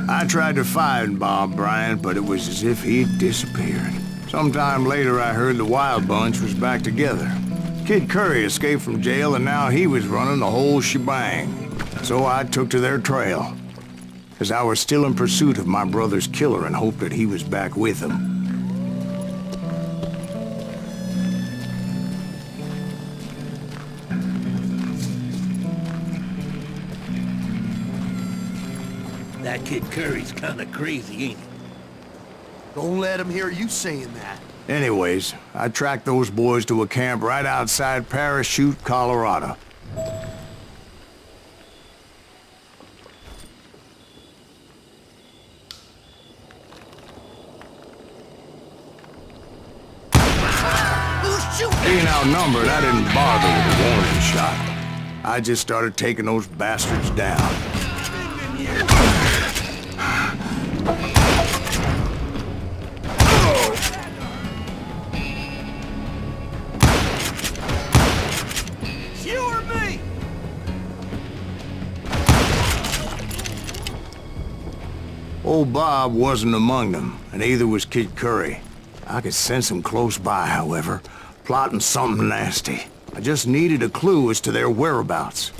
I tried to find Bob Bryant, but it was as if he'd disappeared. Sometime later, I heard the Wild Bunch was back together. Kid Curry escaped from jail, and now he was running the whole shebang. So I took to their trail, as I was still in pursuit of my brother's killer and hoped that he was back with him. That kid Curry's kinda crazy, ain't he? Don't let him hear you saying that. Anyways, I tracked those boys to a camp right outside Parachute, Colorado. Being outnumbered, I didn't bother with a warning shot. I just started taking those bastards down. Old Bob wasn't among them, and neither was Kid Curry. I could sense him close by, however, plotting something nasty. I just needed a clue as to their whereabouts.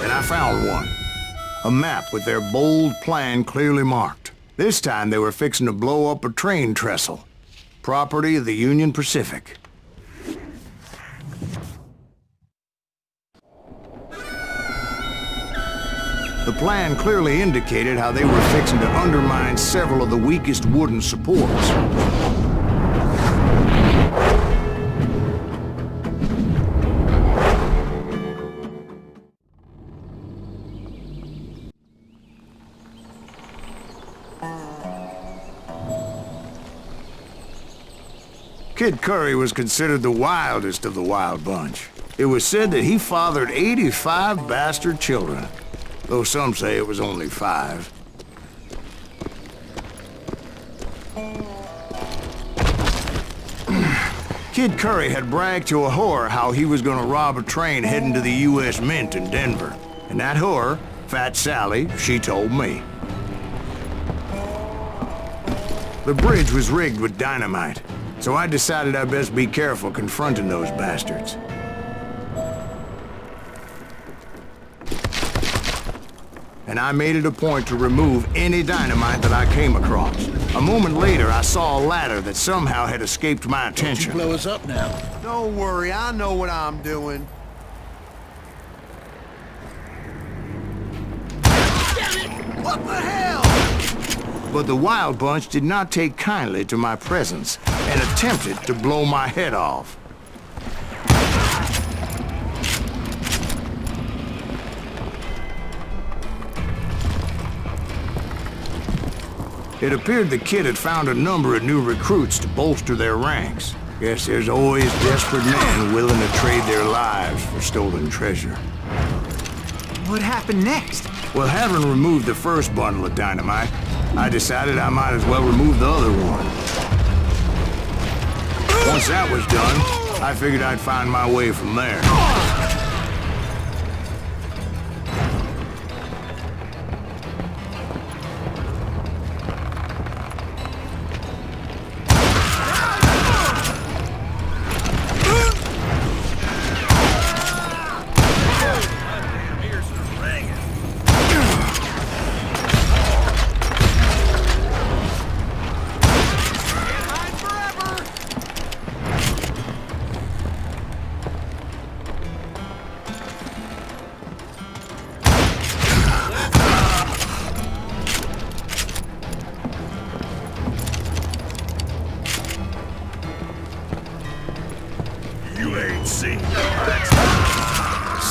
I found one. A map with their bold plan clearly marked. This time they were fixing to blow up a train trestle. Property of the Union Pacific. The plan clearly indicated how they were fixing to undermine several of the weakest wooden supports. Kid Curry was considered the wildest of the Wild Bunch. It was said that he fathered 85 bastard children, though some say it was only 5. Kid Curry had bragged to a whore how he was gonna rob a train heading to the U.S. Mint in Denver. And that whore, Fat Sally, she told me. The bridge was rigged with dynamite, so I decided I'd best be careful confronting those bastards. And I made it a point to remove any dynamite that I came across. A moment later, I saw a ladder that somehow had escaped my attention. Don't you blow us up now. Don't worry, I know what I'm doing. Damn it! What the hell? But the Wild Bunch did not take kindly to my presence and attempted to blow my head off. It appeared the kid had found a number of new recruits to bolster their ranks. Guess there's always desperate men willing to trade their lives for stolen treasure. What happened next? Well, having removed the first bundle of dynamite, I decided I might as well remove the other one. Once that was done, I figured I'd find my way from there.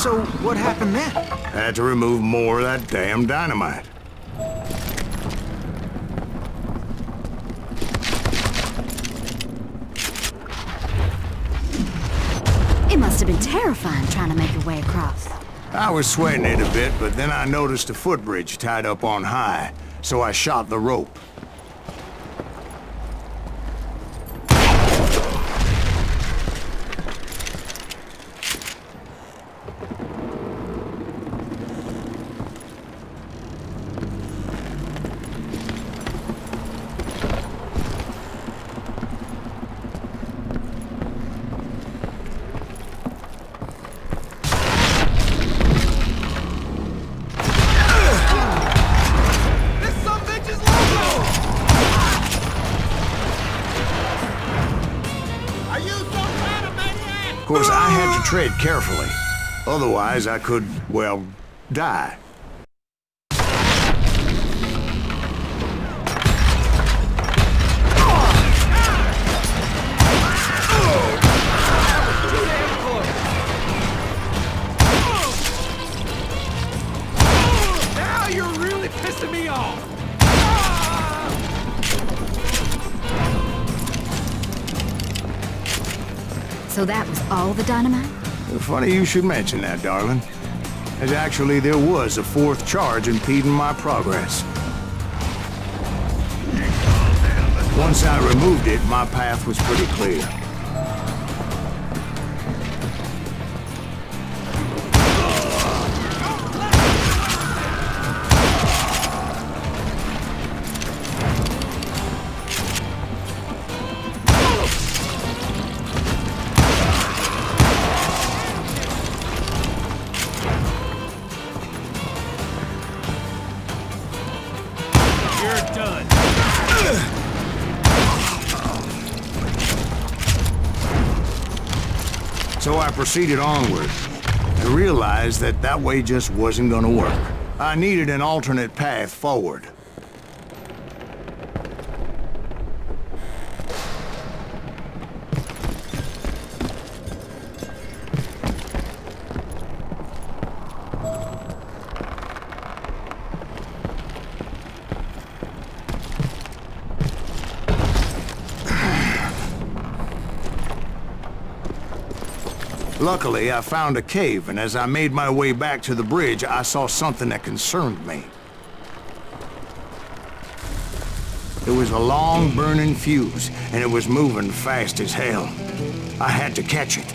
So, what happened then? Had to remove more of that damn dynamite. have been terrifying trying to make your way across. I was sweating it a bit, but then I noticed a footbridge tied up on high, so I shot the rope. Of course, I had to tread carefully. Otherwise, I could, well, die. Now you're really pissing me off! So that was all the dynamite? Funny you should mention that, darling. As actually, there was a fourth charge impeding my progress. Once I removed it, my path was pretty clear. So I proceeded onward. I realized that that way just wasn't gonna work. I needed an alternate path forward. Luckily, I found a cave, and as I made my way back to the bridge, I saw something that concerned me. It was a long, burning fuse, and it was moving fast as hell. I had to catch it.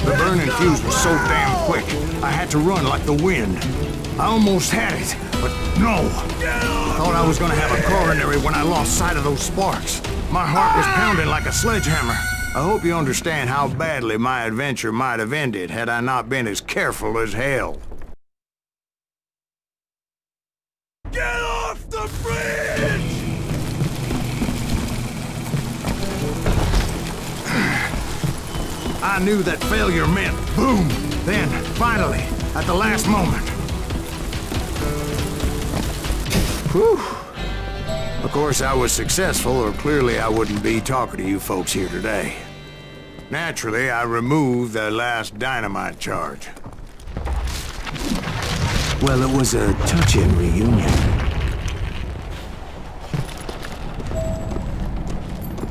The burning fuse was so damn quick, I had to run like the wind. I almost had it, but no. I thought I was gonna have a coronary when I lost sight of those sparks. My heart was pounding like a sledgehammer. I hope you understand how badly my adventure might have ended had I not been as careful as hell. Get off the bridge! I knew that failure meant boom. Then, finally, at the last moment. Whew. Of course, I was successful, or clearly I wouldn't be talking to you folks here today. Naturally, I removed the last dynamite charge. Well, it was a touching reunion.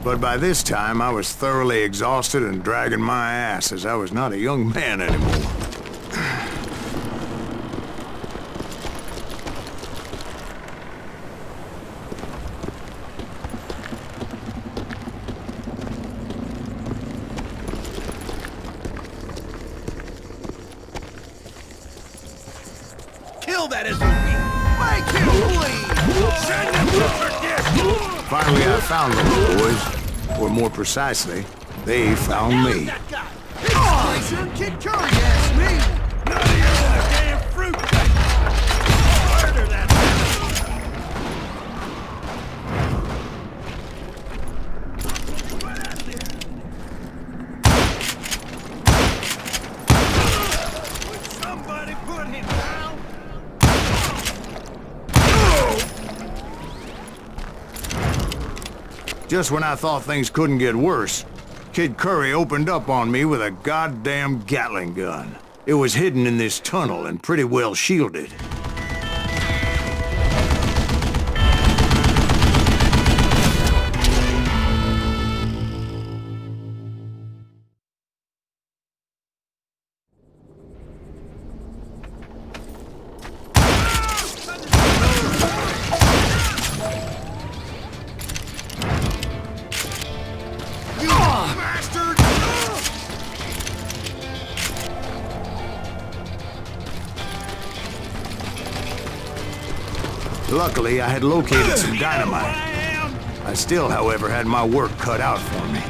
But by this time, I was thoroughly exhausted and dragging my ass, as I was not a young man anymore. Kill that SOB! Make him bleed! Send him to perdition! Finally, I found those boys. Or more precisely, they found me. That guy! It's your Kid Curry asked me! None of your damn fruit cake! Murder that man! Right out there! Would somebody put him down? Just when I thought things couldn't get worse, Kid Curry opened up on me with a goddamn Gatling gun. It was hidden in this tunnel and pretty well shielded. Luckily, I had located some dynamite. I still, however, had my work cut out for me.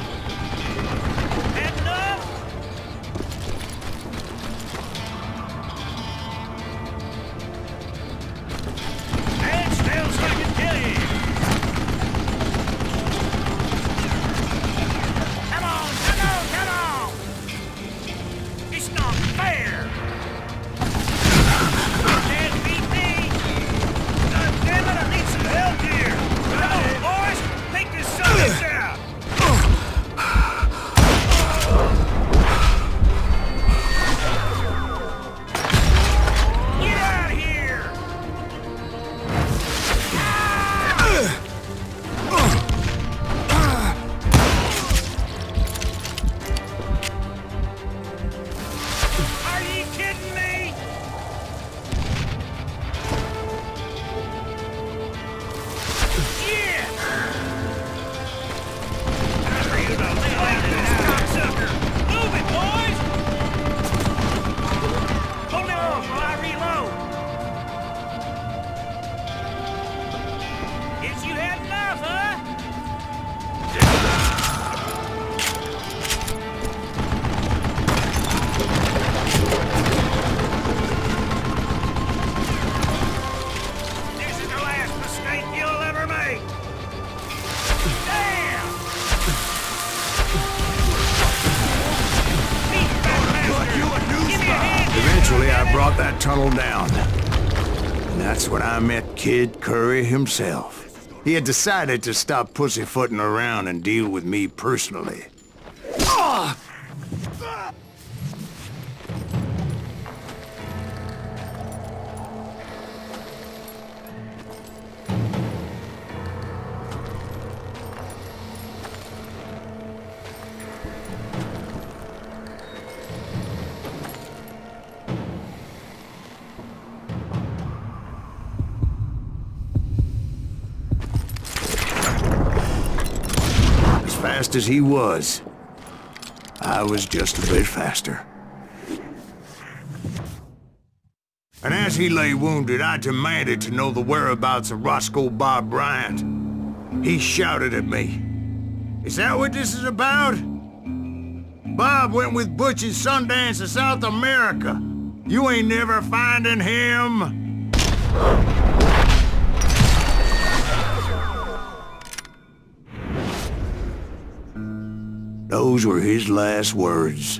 That tunnel down. And that's when I met Kid Curry himself. He had decided to stop pussyfooting around and deal with me personally. Fast as he was, I was just a bit faster. And as he lay wounded, I demanded to know the whereabouts of Roscoe Bob Bryant. He shouted at me, "Is that what this is about? Bob went with Butch and Sundance to South America. You ain't never finding him." Those were his last words.